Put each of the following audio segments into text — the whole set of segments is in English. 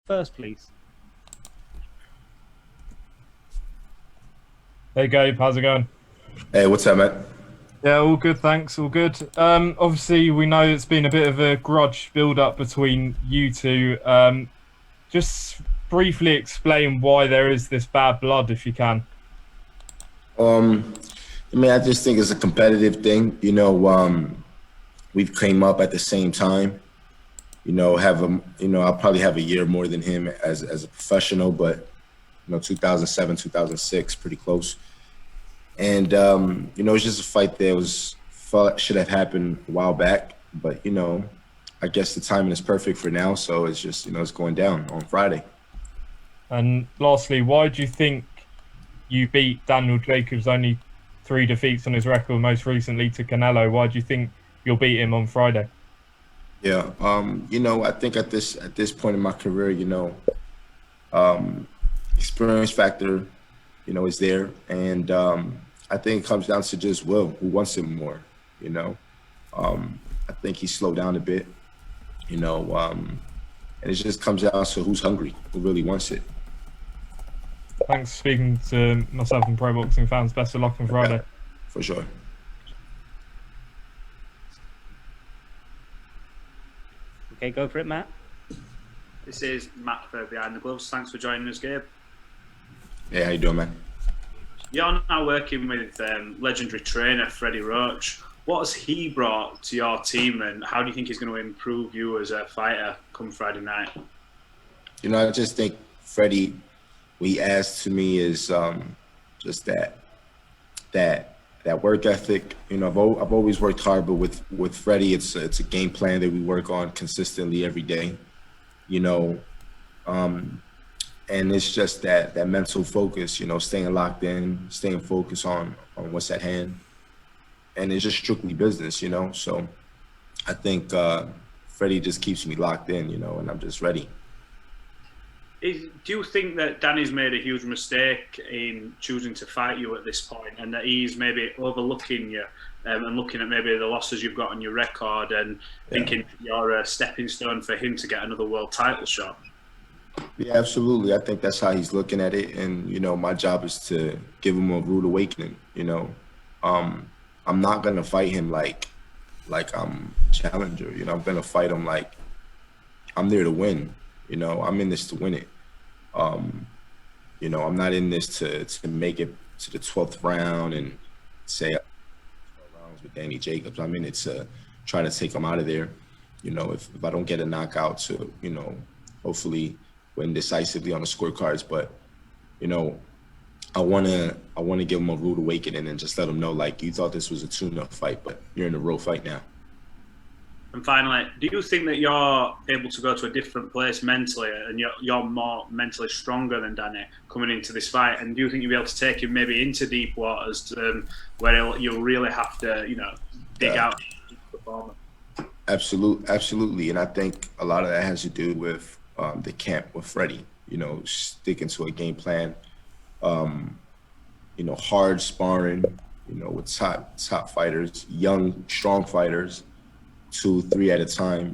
first, please. Hey Gabe, how's it going? Hey, what's up, man? Yeah, all good, thanks, all good. Obviously we know it's been a bit of a grudge build up between you two. Just briefly explain why there is this bad blood, if you can. Um, I just think it's a competitive thing. We've came up at the same time. I'll probably have a year more than him as a professional, but 2007, 2006, pretty close. And it's just a fight that should have happened a while back, but I guess the timing is perfect for now. So it's just it's going down on Friday. And lastly, why do you think you beat Daniel Jacobs, only 3 defeats on his record, most recently to Canelo? Why do you think you'll beat him on Friday? Yeah, I think at this point in my career, experience factor, is there, and I think it comes down to just Will, who wants it more. I think he slowed down a bit, and it just comes down to who's hungry, who really wants it. Thanks for speaking to myself and pro boxing fans. Best of luck on Friday. Yeah, for sure. Okay, go for it, Matt. This is Matt for Behind the Gloves. Thanks for joining us, Gabe. Hey, how you doing, man? You're now working with legendary trainer Freddie Roach. What has he brought to your team, and how do you think he's going to improve you as a fighter come Friday night? I just think Freddie, what he adds to me is just that work ethic. I've always worked hard, but with Freddie, it's a game plan that we work on consistently every day. And it's just that mental focus. Staying locked in, staying focused on what's at hand, and it's just strictly business. So I think Freddie just keeps me locked in. And I'm just ready. Do you think that Danny's made a huge mistake in choosing to fight you at this point, and that he's maybe overlooking you and looking at maybe the losses you've got on your record and thinking you're a stepping stone for him to get another world title shot? Yeah, absolutely. I think that's how he's looking at it, and my job is to give him a rude awakening. I'm not gonna fight him like I'm a challenger. I'm gonna fight him like I'm there to win. I'm in this to win it. I'm not in this to make it to the 12th round and say 12 rounds with Danny Jacobs. I'm in it to try to take him out of there. If I don't get a knockout, to hopefully win decisively on the scorecards. But I wanna give him a rude awakening and just let him know, like, you thought this was a tune-up fight, but you're in a real fight now. And finally, do you think that you're able to go to a different place mentally, and you're more mentally stronger than Danny coming into this fight? And do you think you'll be able to take him maybe into deep waters where you'll really have to, dig out performance? Absolutely. And I think a lot of that has to do with the camp with Freddie, sticking to a game plan, hard sparring, with top fighters, young, strong fighters, 2, 3 at a time.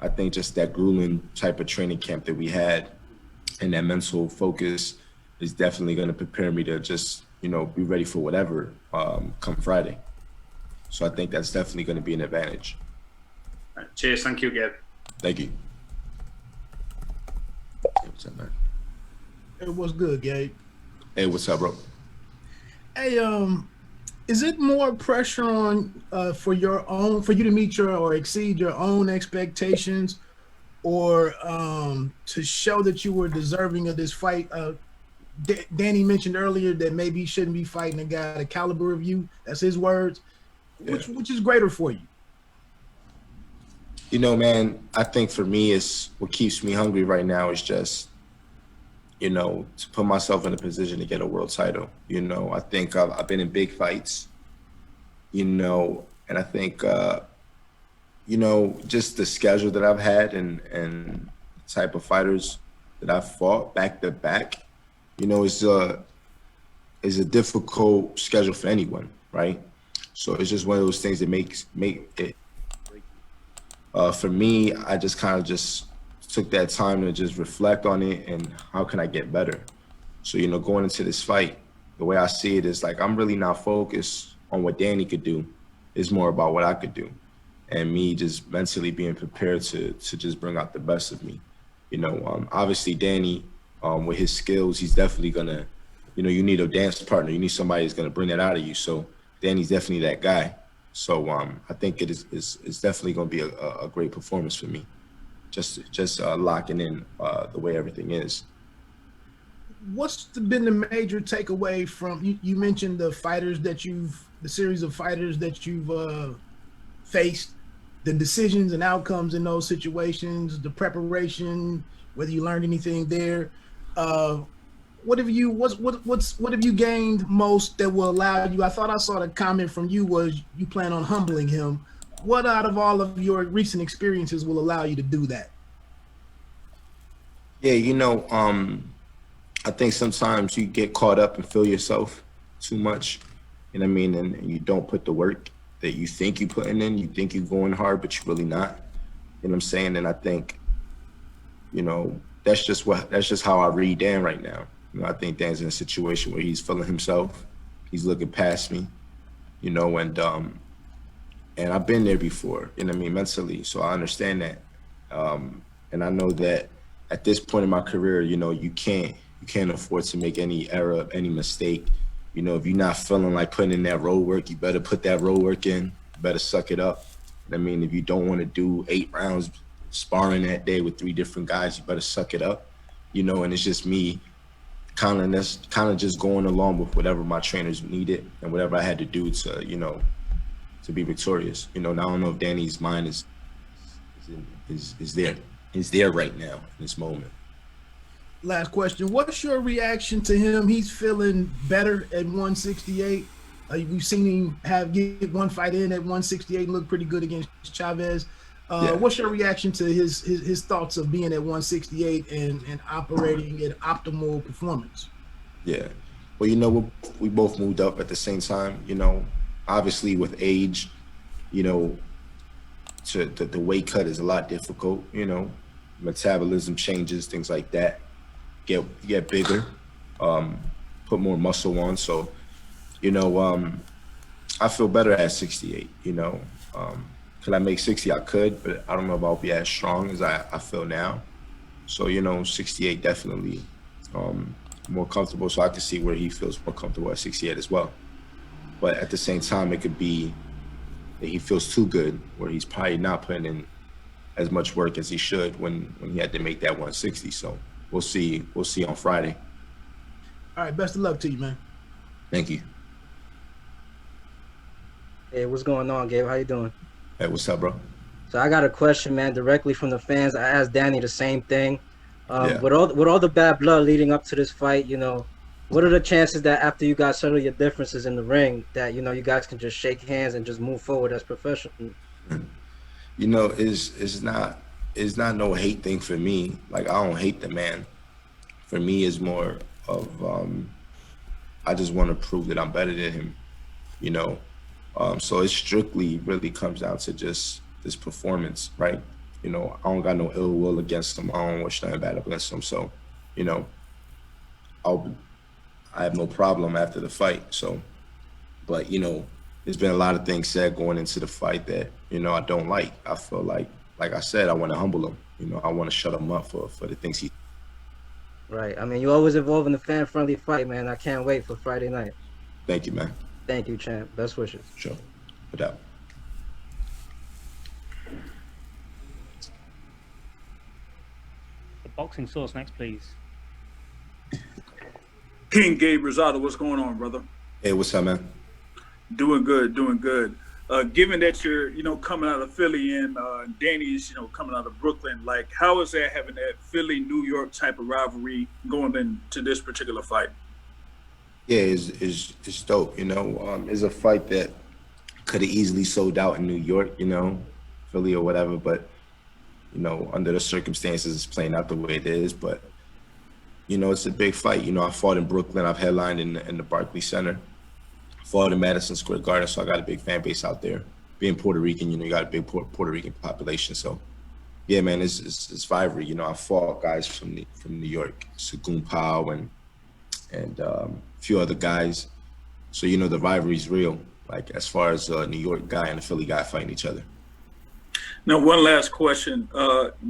I think just that grueling type of training camp that we had and that mental focus is definitely going to prepare me to just, be ready for whatever come Friday. So I think that's definitely going to be an advantage. Right, cheers. Thank you, Gabe. Thank you. Hey, what's up, man? Hey, what's good, Gabe? Hey, what's up, bro? Hey, is it more pressure on for you to meet your or exceed your own expectations, or to show that you were deserving of this fight? Danny mentioned earlier that maybe he shouldn't be fighting a guy the caliber of you. That's his words. Yeah. Which is greater for you? Man, I think for me, it's what keeps me hungry right now is just, to put myself in a position to get a world title. I think I've been in big fights, and I think, just the schedule that I've had and the type of fighters that I've fought back to back, is a difficult schedule for anyone, right? So it's just one of those things that make it. For me, I just kind of just took that time to just reflect on it and how can I get better. So, you know, going into this fight, the way I see it is like I'm really not focused on what Danny could do. It's more about what I could do. And me just mentally being prepared to just bring out the best of me. You know, obviously Danny, with his skills, he's definitely gonna, you know, you need a dance partner. You need somebody who's gonna bring that out of you. So Danny's definitely that guy. So I think it's definitely gonna be a great performance for me. Just locking in the way everything is. What's been the major takeaway from you mentioned the series of fighters that you've faced, the decisions and outcomes in those situations, the preparation, whether you learned anything there. What have you gained most that will allow you? I thought I saw the comment from you was you plan on humbling him. What out of all of your recent experiences will allow you to do that? Yeah, you know, I think sometimes you get caught up and feel yourself too much, you know what I mean? And you don't put the work that you think you're putting in. You think you're going hard, but you're really not. You know what I'm saying? And I think, you know, that's just how I read Dan right now. You know, I think Dan's in a situation where he's feeling himself. He's looking past me, you know, and I've been there before, you know what I mean, mentally. So I understand that. And I know that at this point in my career, you know, you can't afford to make any error, any mistake. You know, if you're not feeling like putting in that road work, you better put that road work in. You better suck it up. I mean, if you don't want to do 8 rounds sparring that day with 3 different guys, you better suck it up. You know, and it's just me kind of just going along with whatever my trainers needed and whatever I had to do to, you know, to be victorious. You know, and I don't know if Danny's mind is there right now in this moment. Last question. What's your reaction to him? He's feeling better at 168. We've seen him get one fight in at 168 and look pretty good against Chavez. What's your reaction to his thoughts of being at 168 and operating at optimal performance? Yeah. Well, you know, we both moved up at the same time. You know, obviously with age, you know, the weight cut is a lot difficult. You know, metabolism changes, things like that. Get bigger, put more muscle on. So, you know, I feel better at 68, you know. Could I make 60? I could, but I don't know if I'll be as strong as I feel now. So, you know, 68 definitely more comfortable. So I can see where he feels more comfortable at 68 as well. But at the same time, it could be that he feels too good, where he's probably not putting in as much work as he should when he had to make that 160. So we'll see on Friday. All right, best of luck to you, man. Thank you. Hey, what's going on, Gabe? How you doing? Hey, what's up, bro? So I got a question, man, directly from the fans. I asked Danny the same thing. Yeah. With all the bad blood leading up to this fight, you know, what are the chances that after you guys settle your differences in the ring, that, you know, you guys can just shake hands and just move forward as professionals? You know, it's not no hate thing for me. Like, I don't hate the man. For me, it's more of I just want to prove that I'm better than him, you know. So it strictly really comes down to just this performance, right? You know, I don't got no ill will against him. I don't wish nothing bad against him. So, you know, I have no problem after the fight. So, but, you know, there's been a lot of things said going into the fight that, you know, I don't like. I feel like I said, I want to humble him. You know, I want to shut him up for the things he. Right. I mean, you always involved in the fan-friendly fight, man. I can't wait for Friday night. Thank you, man. Thank you, champ. Best wishes. Sure. No doubt. The boxing source next, please. King Gabriel Rosado, what's going on, brother? Hey, what's up, man? Doing good, doing good. Given that you're, you know, coming out of Philly and Danny's, you know, coming out of Brooklyn, like, how is that having that Philly-New York type of rivalry going into this particular fight? Yeah, it's dope, you know. It's a fight that could have easily sold out in New York, you know, Philly or whatever, but, you know, under the circumstances, it's playing out the way it is. But, you know, it's a big fight. You know, I fought in Brooklyn. I've headlined in the Barclays Center. Fought in Madison Square Garden, so I got a big fan base out there. Being Puerto Rican, you know, you got a big Puerto Rican population, so Yeah, man, it's rivalry. You know, I fought guys from New York, Sagun Pao and a few other guys. So you know the rivalry's real. Like as far as a New York guy and a Philly guy fighting each other. Now, one last question.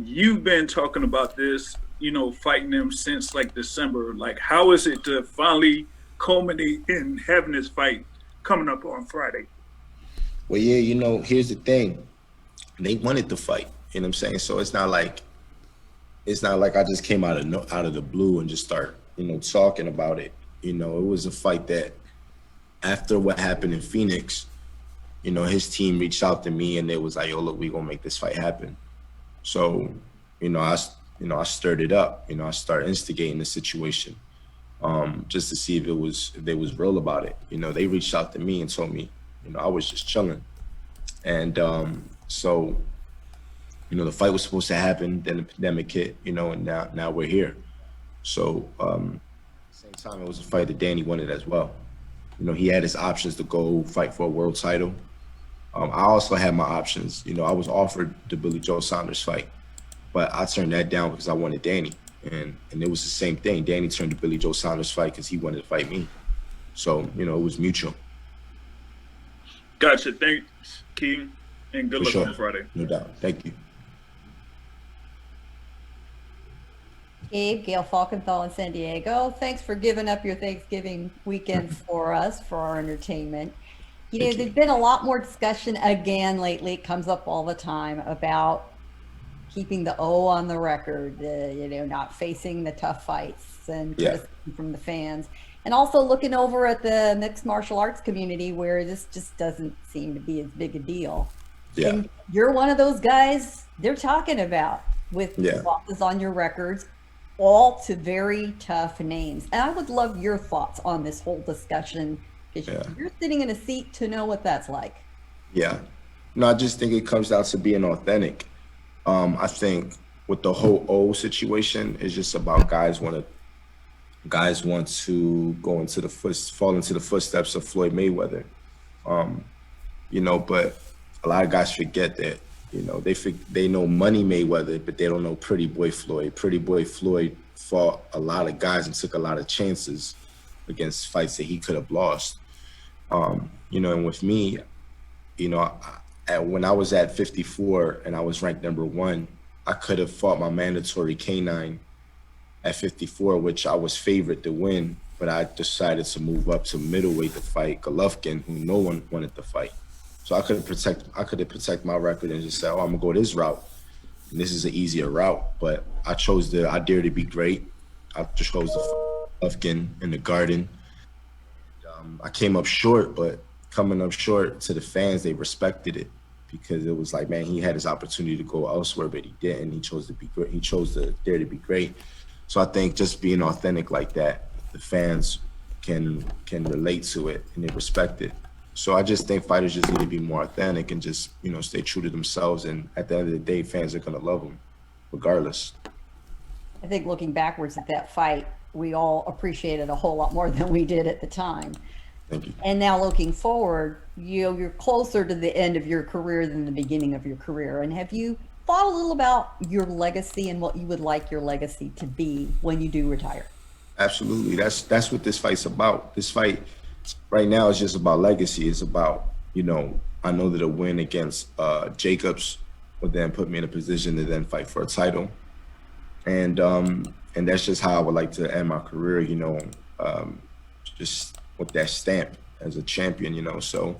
You've been talking about this, you know, fighting them since like December. Like, how is it to finally culminate in having this fight coming up on Friday? Well, yeah, you know, here's the thing. They wanted to fight. You know what I'm saying? So it's not like I just came out of the blue and just start, you know, talking about it. You know, it was a fight that after what happened in Phoenix, you know, his team reached out to me and they was like, yo, look, we gonna make this fight happen. So, I stirred it up. You know, I started instigating the situation, just to see if they was real about it. You know, they reached out to me and told me, you know, I was just chilling. And so, you know, the fight was supposed to happen, then the pandemic hit, you know, and now we're here. So same time, it was a fight that Danny wanted as well. You know, he had his options to go fight for a world title. I also had my options. You know, I was offered the Billy Joe Saunders fight, but I turned that down because I wanted Danny. And it was the same thing. Danny turned the Billy Joe Saunders fight because he wanted to fight me. So, you know, it was mutual. Gotcha. Thanks, King, and good For luck sure. on Friday. No doubt. Thank you. Gabe, Gail Falkenthal in San Diego. Thanks for giving up your Thanksgiving weekend for us, for our entertainment. You know, Thank you. there's been a lot more discussion again lately. It comes up all the time about keeping the O on the record, you know, not facing the tough fights and Yeah. criticism from the fans. And also looking over at the mixed martial arts community where this just doesn't seem to be as big a deal. Yeah. And you're one of those guys they're talking about with Yeah. losses on your records, all to very tough names. And I would love your thoughts on this whole discussion because Yeah. you're sitting in a seat to know what that's like. Yeah. No, I just think it comes down to being authentic. I think with the whole O situation, it's just about guys want to go into fall into the footsteps of Floyd Mayweather. You know, but a lot of guys forget that, you know, they know Money Mayweather, but they don't know Pretty Boy Floyd. Pretty Boy Floyd fought a lot of guys and took a lot of chances against fights that he could have lost. You know, and with me, you know, when I was at 54 and I was ranked #1, I could have fought my mandatory K9 at 54, which I was favored to win, but I decided to move up to middleweight to fight Golovkin, who no one wanted to fight. So I could have protect my record and just say, oh, I'm gonna go this route. And this is an easier route, but I dare to be great. I chose the Golovkin in the Garden. I came up short, but coming up short to the fans, they respected it because it was like, man, he had his opportunity to go elsewhere, but he didn't. He chose to be great. He chose to dare to be great. So I think just being authentic like that, the fans can relate to it and they respect it. So I just think fighters just need to be more authentic and just, you know, stay true to themselves. And at the end of the day, fans are gonna love them regardless. I think looking backwards at that fight, we all appreciated a whole lot more than we did at the time. Thank you. And now looking forward, you're closer to the end of your career than the beginning of your career. And have you thought a little about your legacy and what you would like your legacy to be when you do retire? Absolutely. That's what this fight's about. This fight right now is just about legacy. It's about, you know, I know that a win against Jacobs would then put me in a position to then fight for a title. And that's just how I would like to end my career, you know, just with that stamp as a champion, you know. So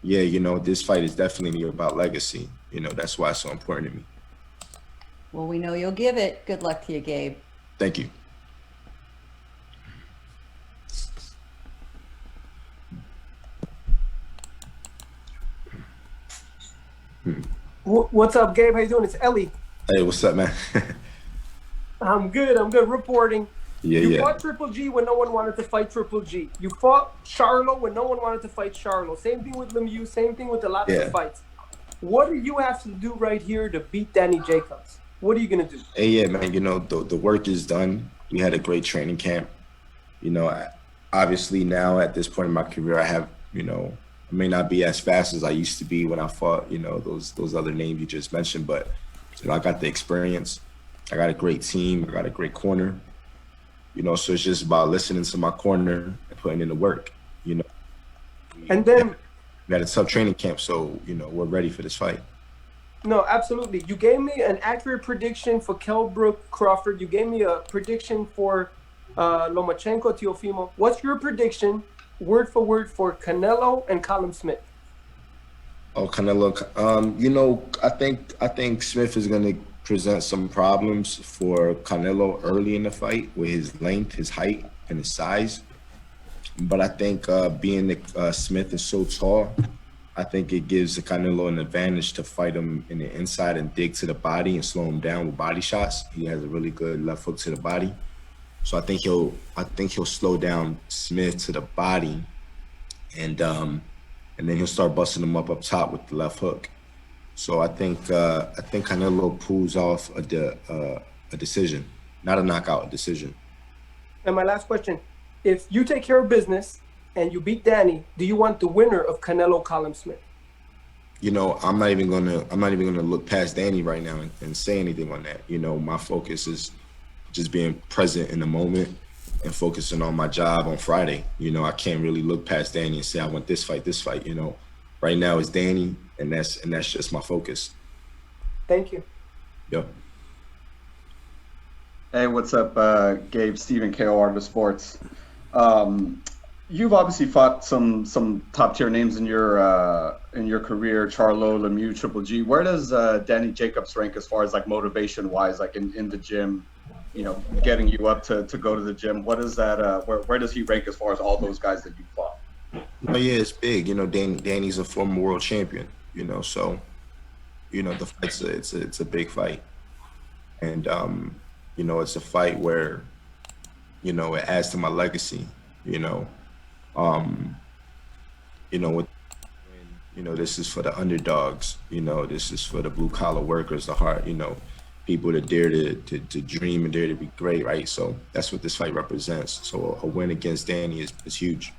yeah, you know, this fight is definitely about legacy. You know, that's why it's so important to me. Well, we know you'll give it. Good luck to you, Gabe. Thank you. What's up, Gabe? How you doing? It's Ellie. Hey, what's up, man? I'm good. Reporting. Yeah, You yeah. fought Triple G when no one wanted to fight Triple G. You fought Charlo when no one wanted to fight Charlo. Same thing with Lemieux. Same thing with a lot of fights. What do you have to do right here to beat Danny Jacobs? What are you gonna do? Hey, yeah, man. You know, the work is done. We had a great training camp. You know, obviously now at this point in my career, I have, you know, I may not be as fast as I used to be when I fought, you know, those other names you just mentioned, but You know, I got the experience. I got a great team. I got a great corner. You know, so it's just about listening to my corner and putting in the work, you know. And then we had a tough training camp, so, you know, we're ready for this fight. No, absolutely. You gave me an accurate prediction for Kell Brook Crawford. You gave me a prediction for Lomachenko Teofimo. What's your prediction, word for word, for Canelo and Callum Smith? Oh, Canelo. You know, I think Smith is going to present some problems for Canelo early in the fight with his length, his height, and his size. But I think being that Smith is so tall, I think it gives Canelo an advantage to fight him in the inside and dig to the body and slow him down with body shots. He has a really good left hook to the body. So I think he'll slow down Smith to the body, and then he'll start busting him up top with the left hook. So I think Canelo pulls off a decision, not a knockout, a decision. And my last question: if you take care of business and you beat Danny, do you want the winner of Canelo Callum Smith? You know, I'm not even gonna look past Danny right now and say anything on that. You know, my focus is just being present in the moment and focusing on my job on Friday. You know, I can't really look past Danny and say I want this fight. You know, right now it's Danny, and that's just my focus. Thank you. Yep. Hey, what's up, Gabe? Stephen, KOR of Sports. You've obviously fought some top tier names in your career: Charlo, Lemieux, Triple G. Where does Danny Jacobs rank as far as like motivation wise, like in the gym? You know, getting you up to go to the gym. What is that? Where does he rank as far as all those guys that you fought? Oh yeah, it's big. You know, Danny's a former world champion. You know, so you know the fight's it's a big fight, and you know, it's a fight where, you know, it adds to my legacy. You know, this is for the underdogs. You know, this is for the blue collar workers, the heart. You know, people that dare to dream and dare to be great, right? So that's what this fight represents. So a win against Danny is huge.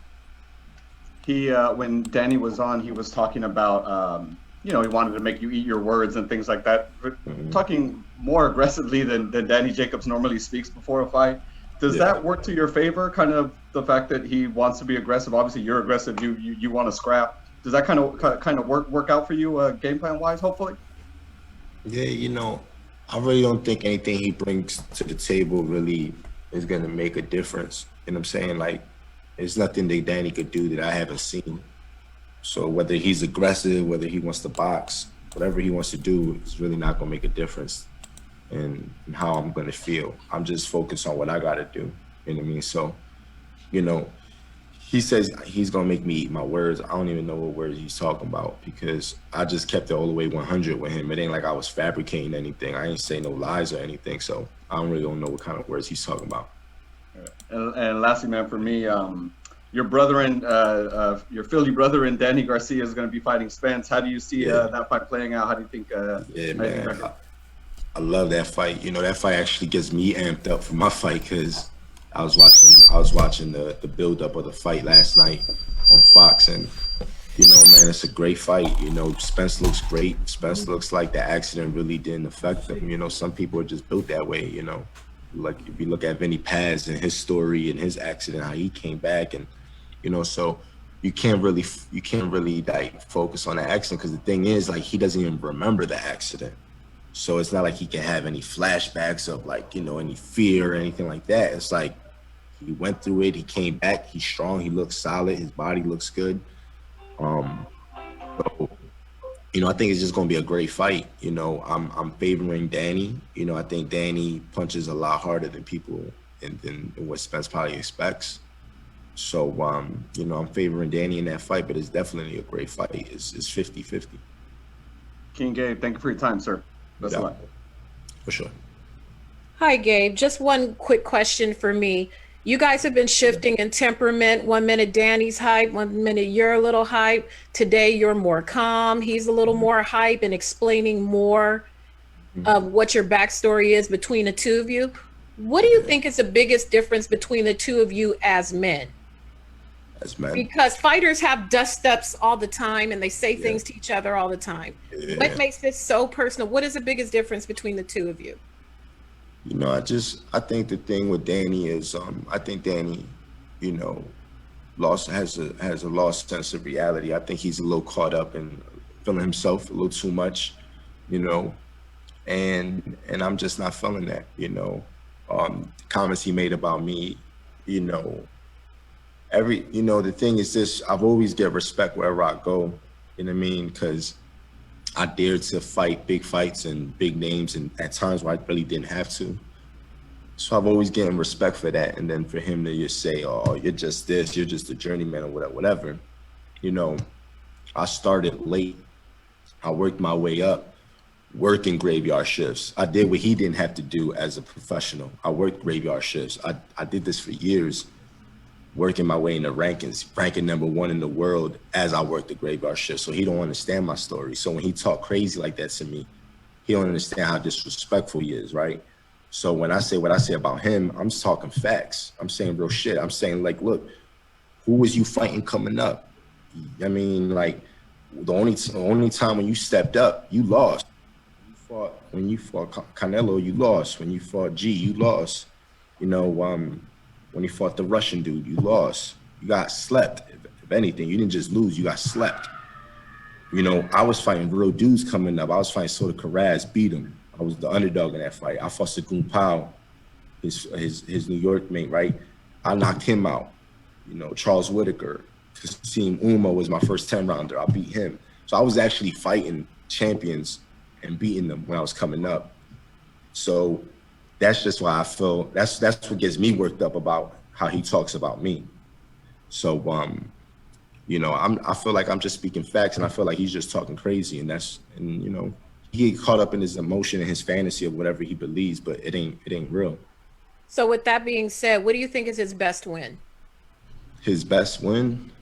He when Danny was on, he was talking about you know, he wanted to make you eat your words and things like that. Talking more aggressively than Danny Jacobs normally speaks before a fight. Does that work to your favor? Kind of the fact that he wants to be aggressive. Obviously, you're aggressive. You want to scrap. Does that kind of work out for you, game plan wise? Hopefully. Yeah, you know, I really don't think anything he brings to the table really is gonna make a difference. You know what I'm saying? Like, there's nothing that Danny could do that I haven't seen. So whether he's aggressive, whether he wants to box, whatever he wants to do is really not gonna make a difference in how I'm gonna feel. I'm just focused on what I gotta do. You know what I mean? So, you know, he says he's gonna make me eat my words. I don't even know what words he's talking about because I just kept it all the way 100 with him. It ain't like I was fabricating anything. I ain't say no lies or anything. So I don't know what kind of words he's talking about. And lastly, man, for me, your brother and your Philly brother and Danny Garcia is going to be fighting Spence. How do you see that fight playing out? How do you think? Yeah, man, I love that fight. You know, that fight actually gets me amped up for my fight because I was watching the build up of the fight last night on Fox, and you know, man, it's a great fight. You know, Spence looks great. Spence looks like the accident really didn't affect him. You know, some people are just built that way. You know, like if you look at Vinny Paz and his story and his accident, how he came back, and you know, so you can't really like focus on the accident because the thing is, like, he doesn't even remember the accident. So it's not like he can have any flashbacks of, like, you know, any fear or anything like that. It's like he went through it, he came back, he's strong, he looks solid, his body looks good. So, you know, I think it's just gonna be a great fight. You know, I'm favoring Danny. You know, I think Danny punches a lot harder than people than what Spence probably expects. So, you know, I'm favoring Danny in that fight, but it's definitely a great fight. It's 50-50. King Gabe, thank you for your time, sir. Best of luck. For sure. Hi, Gabe. Just one quick question for me. You guys have been shifting in temperament. 1 minute Danny's hype, 1 minute you're a little hype. Today you're more calm. He's a little more hype and explaining more of what your backstory is between the two of you. What do you think is the biggest difference between the two of you as men? as men. Because fighters have dust-ups all the time and they say things to each other all the time. Yeah. What makes this so personal? What is the biggest difference between the two of you? You know, I think the thing with Danny is, I think Danny, you know, has a lost sense of reality. I think he's a little caught up in feeling himself a little too much, you know, and I'm just not feeling that, you know. Comments he made about me, you know, the thing is this, I've always get respect wherever I go, you know what I mean? Because I dared to fight big fights and big names, and at times where I really didn't have to. So I've always gotten respect for that. And then for him to just say, oh, you're just this, you're just a journeyman or whatever. You know, I started late. I worked my way up, working graveyard shifts. I did what he didn't have to do as a professional. I worked graveyard shifts. I did this for years, working my way in the rankings, ranking #1 in the world as I worked the graveyard shift. So he don't understand my story. So when he talk crazy like that to me, he don't understand how disrespectful he is, right? So when I say what I say about him, I'm just talking facts. I'm saying real shit. I'm saying, like, look, who was you fighting coming up? I mean, like, the only time when you stepped up, you lost. When you fought Canelo, you lost. When you fought G, you lost. You know, when you fought the Russian dude, you lost. You got slept. If anything, you didn't just lose, you got slept. You know, I was fighting real dudes coming up. I was fighting Soto Karaz, beat him. I was the underdog in that fight. I fought Sagun Pao, his New York mate, right? I knocked him out. You know, Charles Whitaker, Kasim Uma was my first 10-rounder. I beat him. So I was actually fighting champions and beating them when I was coming up. So that's just why I feel, that's what gets me worked up about how he talks about me. So, you know, I feel like I'm just speaking facts, and I feel like he's just talking crazy, and you know, he get caught up in his emotion and his fantasy of whatever he believes, but it ain't real. So with that being said, what do you think is his best win? His best win?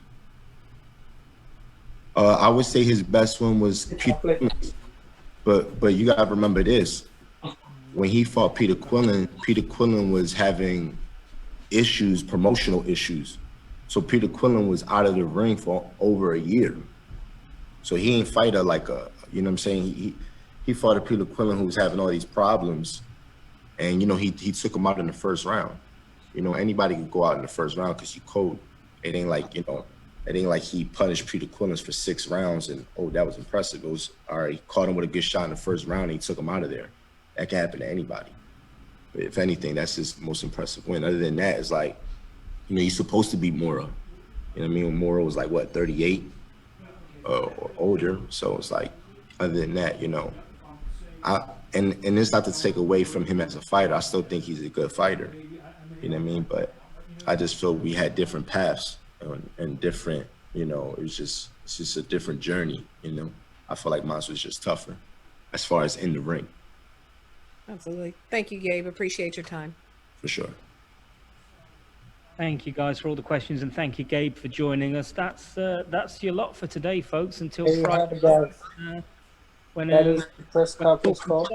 I would say his best win was Peter, but you gotta remember this. When he fought Peter Quillen was having issues, promotional issues. So Peter Quillen was out of the ring for over a year. So he ain't fight you know what I'm saying? He fought a Peter Quillen who was having all these problems, and, you know, he took him out in the first round. You know, anybody can go out in the first round because you cold. It ain't like, you know, it ain't like he punished Peter Quillen for 6 rounds and, oh, that was impressive. It was, all right, he caught him with a good shot in the first round and he took him out of there. That can happen to anybody. But if anything, that's his most impressive win. Other than that, it's like, you know, he's supposed to beat Mora. You know what I mean? When Mora was like, what, 38 or older. So it's like, other than that, you know, and it's not to take away from him as a fighter. I still think he's a good fighter. You know what I mean? But I just feel we had different paths and different, you know, it's just a different journey, you know. I feel like mine was just tougher as far as in the ring. Absolutely. Thank you, Gabe. Appreciate your time. For sure. Thank you guys for all the questions, and thank you, Gabe, for joining us. That's your lot for today, folks. Until Friday. That is the press conference call.